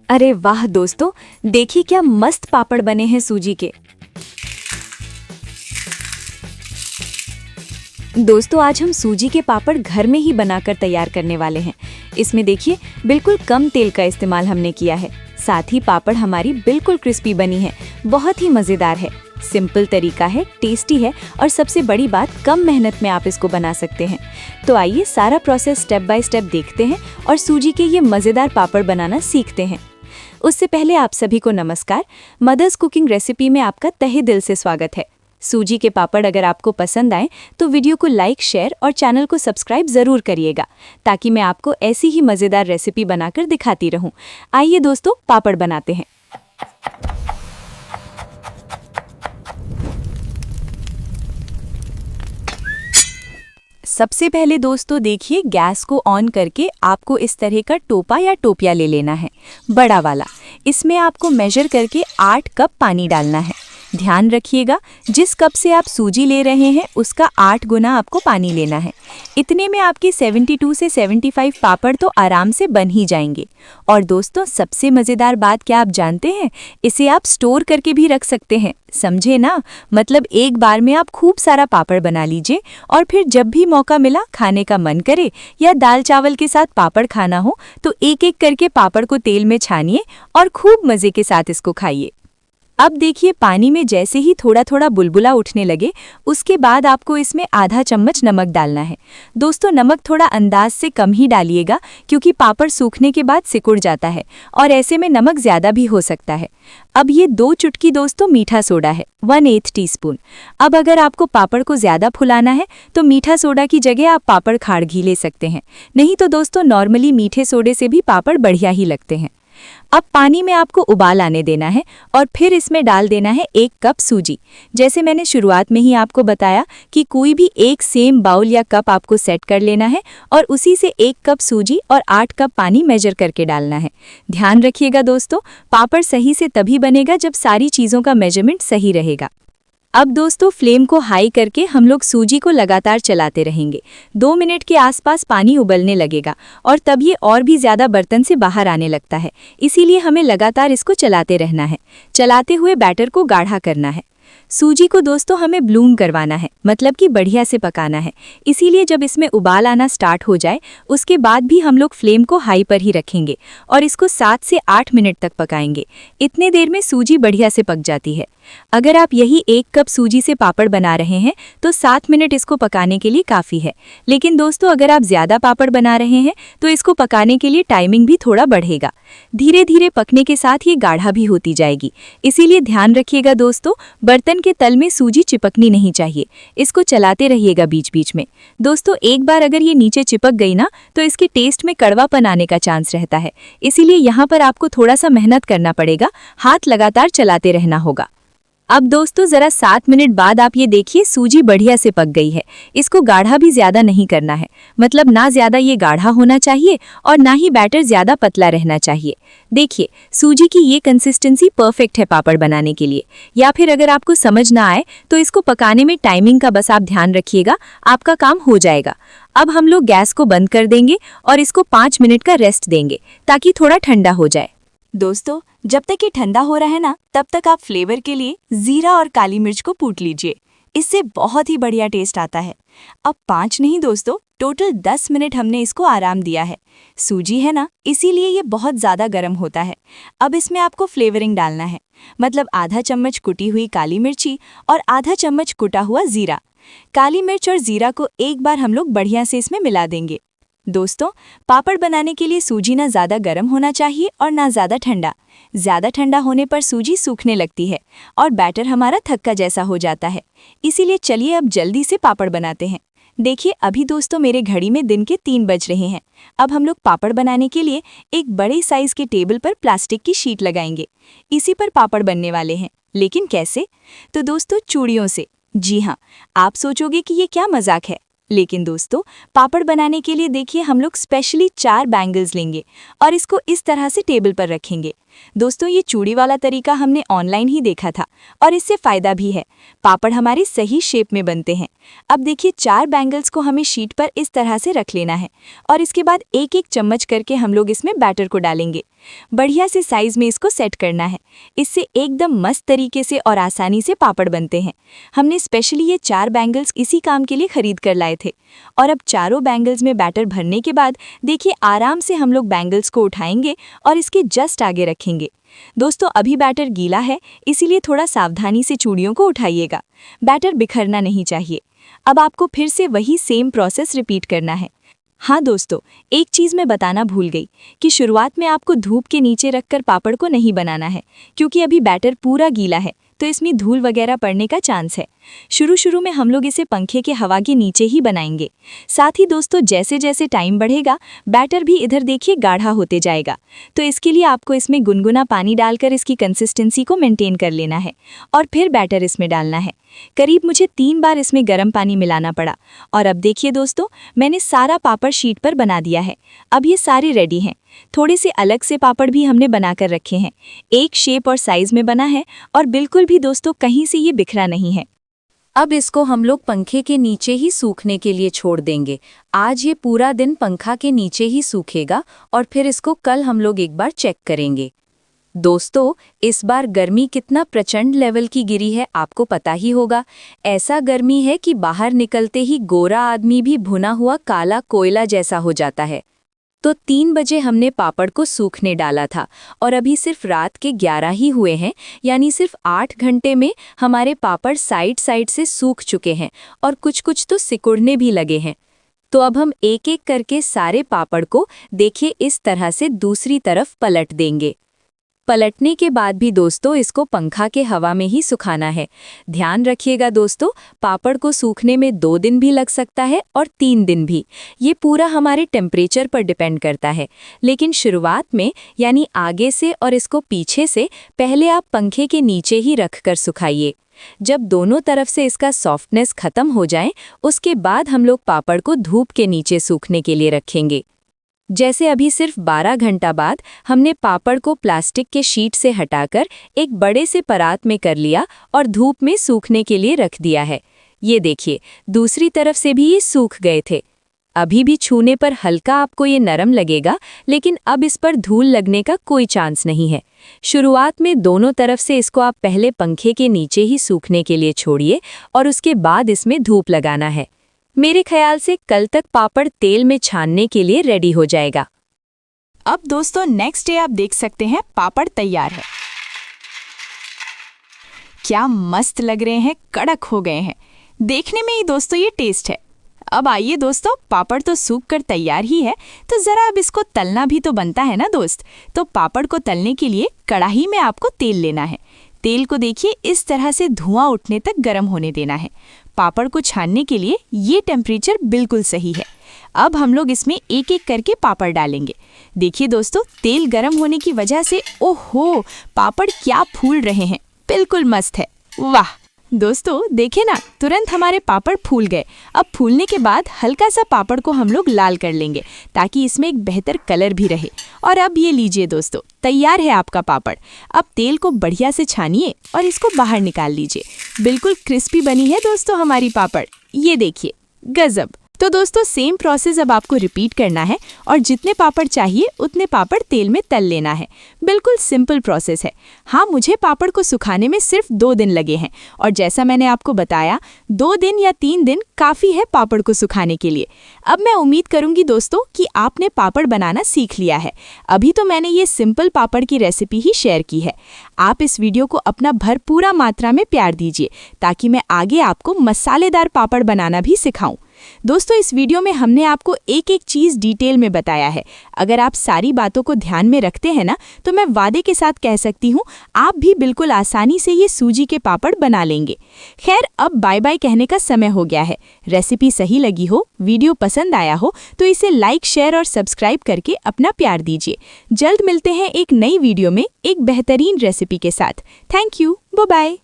अरे वाह दोस्तों, देखिए क्या मस्त पापड़ बने हैं सूजी के। दोस्तों आज हम सूजी के पापड़ घर में ही बनाकर तैयार करने वाले हैं। इसमें देखिए बिल्कुल कम तेल का इस्तेमाल हमने किया है। साथ ही पापड़ हमारी बिल्कुल क्रिस्पी बनी है, बहुत ही मज़ेदार है। सिंपल तरीका है, टेस्टी है और सबसे बड़ी बात कम मेहनत में आप इसको बना सकते हैं। तो आइए सारा प्रोसेस स्टेप बाय स्टेप देखते हैं और सूजी के ये मज़ेदार पापड़ बनाना सीखते हैं। उससे पहले आप सभी को नमस्कार। मदर्स कुकिंग रेसिपी में आपका तहे दिल से स्वागत है। सूजी के पापड़ अगर आपको पसंद आए तो वीडियो को लाइक, शेयर और चैनल को सब्सक्राइब ज़रूर करिएगा, ताकि मैं आपको ऐसी ही मज़ेदार रेसिपी बनाकर दिखाती रहूं। आइए दोस्तों पापड़ बनाते हैं। सबसे पहले दोस्तों देखिए, गैस को ऑन करके आपको इस तरह का टोपा या टोपिया ले लेना है, बड़ा वाला। इसमें आपको मेजर करके 8 कप पानी डालना है। ध्यान रखिएगा, जिस कप से आप सूजी ले रहे हैं उसका 8 गुना आपको पानी लेना है। इतने में आपके 72 से 75 पापड़ तो आराम से बन ही जाएंगे। और दोस्तों सबसे मज़ेदार बात क्या आप जानते हैं? इसे आप स्टोर करके भी रख सकते हैं, समझे ना? मतलब एक बार में आप खूब सारा पापड़ बना लीजिए और फिर जब भी मौका मिला, खाने का मन करे या दाल चावल के साथ पापड़ खाना हो, तो एक एक करके पापड़ को तेल में छानिए और खूब मज़े के साथ इसको खाइए। अब देखिए, पानी में जैसे ही थोड़ा थोड़ा बुलबुला उठने लगे, उसके बाद आपको इसमें आधा चम्मच नमक डालना है। दोस्तों नमक थोड़ा अंदाज से कम ही डालिएगा, क्योंकि पापड़ सूखने के बाद सिकुड़ जाता है और ऐसे में नमक ज़्यादा भी हो सकता है। अब ये 2 चुटकी दोस्तों मीठा सोडा है, 1/8 टीस्पून। अब अगर आपको पापड़ को ज़्यादा फुलाना है तो मीठा सोडा की जगह आप पापड़ खाड़ घी ले सकते हैं, नहीं तो दोस्तों नॉर्मली मीठे सोडे से भी पापड़ बढ़िया ही लगते हैं। अब पानी में आपको उबाल आने देना है और फिर इसमें डाल देना है 1 कप सूजी। जैसे मैंने शुरुआत में ही आपको बताया कि कोई भी एक सेम बाउल या कप आपको सेट कर लेना है और उसी से 1 कप सूजी और 8 कप पानी मेजर करके डालना है। ध्यान रखिएगा दोस्तों, पापड़ सही से तभी बनेगा जब सारी चीज़ों का मेजरमेंट सही रहेगा। अब दोस्तों फ्लेम को हाई करके हम लोग सूजी को लगातार चलाते रहेंगे। 2 मिनट के आसपास पानी उबलने लगेगा और तब ये और भी ज़्यादा बर्तन से बाहर आने लगता है, इसीलिए हमें लगातार इसको चलाते रहना है। चलाते हुए बैटर को गाढ़ा करना है। सूजी को दोस्तों हमें ब्लूम करवाना है, मतलब कि बढ़िया से पकाना है। इसीलिए जब इसमें उबाल आना स्टार्ट हो जाए, उसके बाद भी हम लोग फ्लेम को हाई पर ही रखेंगे और इसको 7 से 8 मिनट तक पकाएंगे। इतने देर में सूजी बढ़िया से पक जाती है। अगर आप यही 1 कप सूजी से पापड़ बना रहे हैं तो 7 मिनट इसको पकाने के लिए काफ़ी है। लेकिन दोस्तों अगर आप ज़्यादा पापड़ बना रहे हैं तो इसको पकाने के लिए टाइमिंग भी थोड़ा बढ़ेगा। धीरे धीरे पकने के साथ ये गाढ़ा भी होती जाएगी, इसीलिए ध्यान रखिएगा दोस्तों, बर्तन के तल में सूजी चिपकनी नहीं चाहिए। इसको चलाते रहिएगा बीच बीच में। दोस्तों एक बार अगर ये नीचे चिपक गई ना, तो इसके टेस्ट में कड़वापन आने का चांस रहता है। इसीलिए यहाँ पर आपको थोड़ा सा मेहनत करना पड़ेगा, हाथ लगातार चलाते रहना होगा। अब दोस्तों ज़रा 7 मिनट बाद आप ये देखिए, सूजी बढ़िया से पक गई है। इसको गाढ़ा भी ज़्यादा नहीं करना है, मतलब ना ज़्यादा ये गाढ़ा होना चाहिए और ना ही बैटर ज़्यादा पतला रहना चाहिए। देखिए सूजी की ये कंसिस्टेंसी परफेक्ट है पापड़ बनाने के लिए। या फिर अगर आपको समझ ना आए तो इसको पकाने में टाइमिंग का बस आप ध्यान रखिएगा, आपका काम हो जाएगा। अब हम लोग गैस को बंद कर देंगे और इसको 5 मिनट का रेस्ट देंगे, ताकि थोड़ा ठंडा हो जाए। दोस्तों जब तक ये ठंडा हो रहा है ना, तब तक आप फ्लेवर के लिए जीरा और काली मिर्च को कूट लीजिए। इससे बहुत ही बढ़िया टेस्ट आता है। अब 5 नहीं दोस्तों, टोटल 10 मिनट हमने इसको आराम दिया है। सूजी है ना, इसीलिए ये बहुत ज़्यादा गर्म होता है। अब इसमें आपको फ्लेवरिंग डालना है, मतलब आधा चम्मच कुटी हुई काली मिर्ची और आधा चम्मच कुटा हुआ जीरा। काली मिर्च और जीरा को एक बार हम लोग बढ़िया से इसमें मिला देंगे। दोस्तों पापड़ बनाने के लिए सूजी ना ज़्यादा गर्म होना चाहिए और ना ज़्यादा ठंडा। ज़्यादा ठंडा होने पर सूजी सूखने लगती है और बैटर हमारा थक्का जैसा हो जाता है। इसीलिए चलिए अब जल्दी से पापड़ बनाते हैं। देखिए अभी दोस्तों मेरे घड़ी में दिन के 3 बज रहे हैं। अब हम लोग पापड़ बनाने के लिए एक बड़े साइज़ के टेबल पर प्लास्टिक की शीट लगाएंगे। इसी पर पापड़ बनने वाले हैं, लेकिन कैसे? तो दोस्तों चूड़ियों से। जी हाँ, आप सोचोगे कि ये क्या मजाक है, लेकिन दोस्तों पापड़ बनाने के लिए देखिए हम लोग स्पेशली 4 बैंगल्स लेंगे और इसको इस तरह से टेबल पर रखेंगे। दोस्तों ये चूड़ी वाला तरीका हमने ऑनलाइन ही देखा था और इससे फ़ायदा भी है। पापड़ हमारे सही शेप में बनते हैं। अब देखिए 4 बैंगल्स को हमें शीट पर इस तरह से रख लेना है और इसके बाद एक एक चम्मच करके हम लोग इसमें बैटर को डालेंगे। बढ़िया से साइज में इसको सेट करना है। इससे एकदम मस्त तरीके से और आसानी से पापड़ बनते हैं। हमने स्पेशली ये 4 बैंगल्स इसी काम के लिए खरीद कर लाए थे। और अब चारों बैंगल्स में बैटर भरने के बाद देखिए आराम से हम लोग बैंगल्स को उठाएंगे और इसके जस्ट आगे रखेंगे। दोस्तों अभी बैटर गीला है, इसीलिए थोड़ा सावधानी से चूड़ियों को उठाइएगा। बैटर बिखरना नहीं चाहिए। अब आपको फिर से वही सेम प्रोसेस रिपीट करना है। हाँ दोस्तों, एक चीज़ मैं बताना भूल गई कि शुरुआत में आपको धूप के नीचे रखकर पापड़ को नहीं बनाना है, क्योंकि अभी बैटर पूरा गीला है तो इसमें धूल वगैरह पड़ने का चांस है। शुरू में हम लोग इसे पंखे के हवा के नीचे ही बनाएंगे। साथ ही दोस्तों जैसे जैसे टाइम बढ़ेगा बैटर भी इधर देखिए गाढ़ा होते जाएगा, तो इसके लिए आपको इसमें गुनगुना पानी डालकर इसकी कंसिस्टेंसी को मेंटेन कर लेना है और फिर बैटर इसमें डालना है। करीब मुझे 3 बार इसमें गर्म पानी मिलाना पड़ा। और अब देखिए दोस्तों, मैंने सारा पापड़ शीट पर बना दिया है। अब ये सारे रेडी हैं। थोड़े से अलग से पापड़ भी हमने बनाकर रखे हैं। एक शेप और साइज में बना है और बिल्कुल भी दोस्तों कहीं से ये बिखरा नहीं है। अब इसको हम लोग पंखे के नीचे ही सूखने के लिए छोड़ देंगे। आज ये पूरा दिन पंखा के नीचे ही सूखेगा और फिर इसको कल हम लोग एक बार चेक करेंगे। दोस्तों इस बार गर्मी कितना प्रचंड लेवल की गिरी है आपको पता ही होगा। ऐसा गर्मी है कि बाहर निकलते ही गोरा आदमी भी भुना हुआ काला कोयला जैसा हो जाता है। तो 3 बजे हमने पापड़ को सूखने डाला था और अभी सिर्फ रात के 11 ही हुए हैं, यानी सिर्फ 8 घंटे में हमारे पापड़ साइड से सूख चुके हैं और कुछ तो सिकुड़ने भी लगे हैं। तो अब हम एक एक करके सारे पापड़ को देखिए इस तरह से दूसरी तरफ पलट देंगे। पलटने के बाद भी दोस्तों इसको पंखा के हवा में ही सुखाना है। ध्यान रखिएगा दोस्तों, पापड़ को सूखने में 2 दिन भी लग सकता है और 3 दिन भी। ये पूरा हमारे टेम्परेचर पर डिपेंड करता है। लेकिन शुरुआत में यानी आगे से और इसको पीछे से पहले आप पंखे के नीचे ही रख कर सुखाइए। जब दोनों तरफ से इसका सॉफ्टनेस खत्म हो जाए उसके बाद हम लोग पापड़ को धूप के नीचे सूखने के लिए रखेंगे। जैसे अभी सिर्फ 12 घंटा बाद हमने पापड़ को प्लास्टिक के शीट से हटाकर एक बड़े से परात में कर लिया और धूप में सूखने के लिए रख दिया है। ये देखिए दूसरी तरफ से भी ये सूख गए थे। अभी भी छूने पर हल्का आपको ये नरम लगेगा, लेकिन अब इस पर धूल लगने का कोई चांस नहीं है। शुरुआत में दोनों तरफ से इसको आप पहले पंखे के नीचे ही सूखने के लिए छोड़िए और उसके बाद इसमें धूप लगाना है। मेरे ख्याल से कल तक पापड़ तेल में छानने के लिए रेडी हो जाएगा। अब दोस्तों नेक्स्ट डे आप देख सकते हैं पापड़ तैयार है। क्या मस्त लग रहे हैं, कड़क हो गए हैं। देखने में ही दोस्तों ये टेस्ट है। अब आइए दोस्तों, पापड़ तो सूख कर तैयार ही है, तो ज़रा अब इसको तलना भी तो बनता है ना दोस्त। तो पापड़ को तलने के लिए कढ़ाई में आपको तेल लेना है। तेल को देखिए इस तरह से धुआं उठने तक गर्म होने देना है। पापड़ को छानने के लिए ये टेम्परेचर बिल्कुल सही है। अब हम लोग इसमें एक एक करके पापड़ डालेंगे। देखिए दोस्तों, तेल गर्म होने की वजह से ओहो पापड़ क्या फूल रहे हैं, बिल्कुल मस्त है। वाह दोस्तों देखे ना, तुरंत हमारे पापड़ फूल गए। अब फूलने के बाद हल्का सा पापड़ को हम लोग लाल कर लेंगे ताकि इसमें एक बेहतर कलर भी रहे। और अब ये लीजिए दोस्तों, तैयार है आपका पापड़। अब तेल को बढ़िया से छानिए और इसको बाहर निकाल लीजिए। बिल्कुल क्रिस्पी बनी है दोस्तों हमारी पापड़, ये देखिए गजब। तो दोस्तों सेम प्रोसेस अब आपको रिपीट करना है और जितने पापड़ चाहिए उतने पापड़ तेल में तल लेना है। बिल्कुल सिंपल प्रोसेस है। हाँ, मुझे पापड़ को सुखाने में सिर्फ 2 दिन लगे हैं और जैसा मैंने आपको बताया 2 दिन या 3 दिन काफ़ी है पापड़ को सुखाने के लिए। अब मैं उम्मीद करूँगी दोस्तों कि आपने पापड़ बनाना सीख लिया है। अभी तो मैंने ये सिंपल पापड़ की रेसिपी ही शेयर की है। आप इस वीडियो को अपना भरपूरा मात्रा में प्यार दीजिए ताकि मैं आगे आपको मसालेदार पापड़ बनाना भी सिखाऊं। दोस्तों इस वीडियो में हमने आपको एक एक चीज़ डिटेल में बताया है। अगर आप सारी बातों को ध्यान में रखते हैं ना, तो मैं वादे के साथ कह सकती हूँ आप भी बिल्कुल आसानी से ये सूजी के पापड़ बना लेंगे। खैर अब बाय बाय कहने का समय हो गया है। रेसिपी सही लगी हो, वीडियो पसंद आया हो तो इसे लाइक, शेयर और सब्सक्राइब करके अपना प्यार दीजिए। जल्द मिलते हैं एक नई वीडियो में एक बेहतरीन रेसिपी के साथ। Thank you, bye bye.